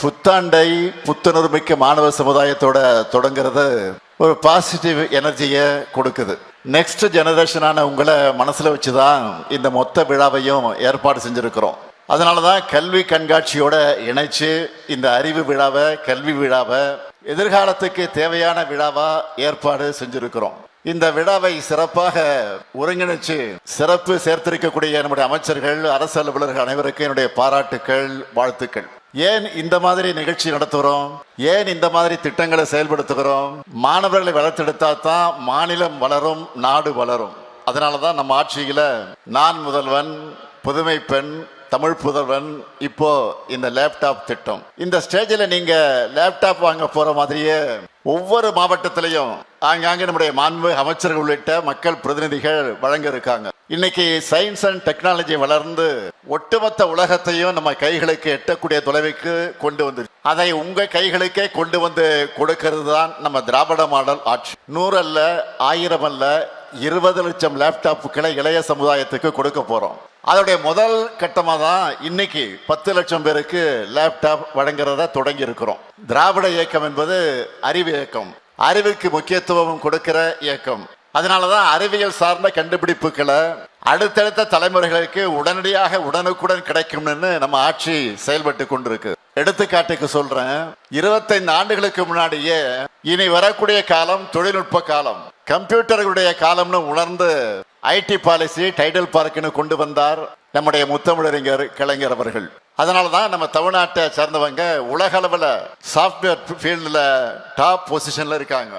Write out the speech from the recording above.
புத்தாண்டை புத்துணர்மிக்க மாணவ சமுதாயத்தோட தொடங்குறது ஒரு பாசிட்டிவ் எனர்ஜியை கொடுக்குது. நெக்ஸ்ட் ஜெனரேஷனான உங்களை மனசுல வச்சுதான் இந்த மொத்த விழாவையும் ஏற்பாடு செஞ்சிருக்கிறோம். அதனாலதான் கல்வி கண்காட்சியோட இணைச்சு இந்த அறிவு விழாவை, கல்வி விழாவை எதிர்காலத்துக்கு தேவையான விழாவா ஏற்பாடு செஞ்சிருக்கிறோம். இந்த விழாவை சிறப்பாக ஒருங்கிணைச்சு சிறப்பு சேர்த்திருக்கக்கூடிய நம்முடைய அமைச்சர்கள், அரசு அலுவலர்கள் அனைவருக்கும் என்னுடைய பாராட்டுக்கள், வாழ்த்துக்கள். ஏன் இந்த மாதிரி நிகழ்ச்சி நடத்துகிறோம், ஏன் இந்த மாதிரி திட்டங்களை செயல்படுத்துகிறோம்? மாணவர்களை வளர்த்தெடுத்தா தான் மாநிலம் வளரும், நாடு வளரும். அதனாலதான் நம்ம ஆட்சியில நான் முதல்வன், புதுமை பெண், தமிழ் புதல்வன், இப்போ இந்த லேப்டாப் திட்டம். இந்த ஸ்டேஜில் நீங்க லேப்டாப் வாங்க போற மாதிரியே ஒவ்வொரு மாவட்டத்திலையும் ஆங்காங்க நம்முடைய மாண்பு அமைச்சர்கள் உள்ளிட்ட மக்கள் பிரதிநிதிகள் வழங்க இருக்காங்க. இன்னைக்கு சயின்ஸ் அண்ட் டெக்னாலஜி வளர்ந்து ஒட்டுமொத்த உலகத்தையும் நம்ம கைகளுக்கு எட்டக்கூடிய தொலைவுக்கு கொண்டு வந்து அதை உங்க கைகளுக்கே கொண்டு வந்து கொடுக்கிறது தான் நம்ம திராவிட மாடல் ஆட்சி. 100 அல்ல, 1000 அல்ல, 20 லட்சம் லேப்டாப்புகளை இளைய சமுதாயத்துக்கு கொடுக்க போறோம். அதோடைய முதல் கட்டமாக தான் இன்னைக்கு 10 லட்சம் பேருக்கு லேப்டாப் வழங்குறத தொடங்கி இருக்கிறோம். திராவிட இயக்கம் என்பது அறிவு இயக்கம், அறிவுக்கு முக்கியத்துவம் கொடுக்கிற இயக்கம். அதனாலதான் அறிவியல் சார்ந்த கண்டுபிடிப்புகளை அடுத்தடுத்த தலைமுறைகளுக்கு உடனடியாக உடனுக்குடன் கிடைக்கும்னு நம்ம ஆட்சி செயல்பட்டு கொண்டிருக்கு. எடுத்துக்காட்டுக்கு சொல்றேன், 25 ஆண்டுகளுக்கு முன்னாடியே இனி வரக்கூடிய காலம் தொழில்நுட்ப காலம், கம்ப்யூட்டர்களுடைய காலம்னு உணர்ந்து ஐடி பாலிசி, டைடல் பார்க்னு கொண்டு வந்தார் நம்முடைய முத்தமிழறிஞர் கலைஞர் அவர்கள். அதனாலதான் நம்ம தமிழ்நாட்டை சேர்ந்தவங்க உலக அளவில் சாப்ட்வேர் ஃபீல்டில் டாப் பொசிஷன்ல இருக்காங்க.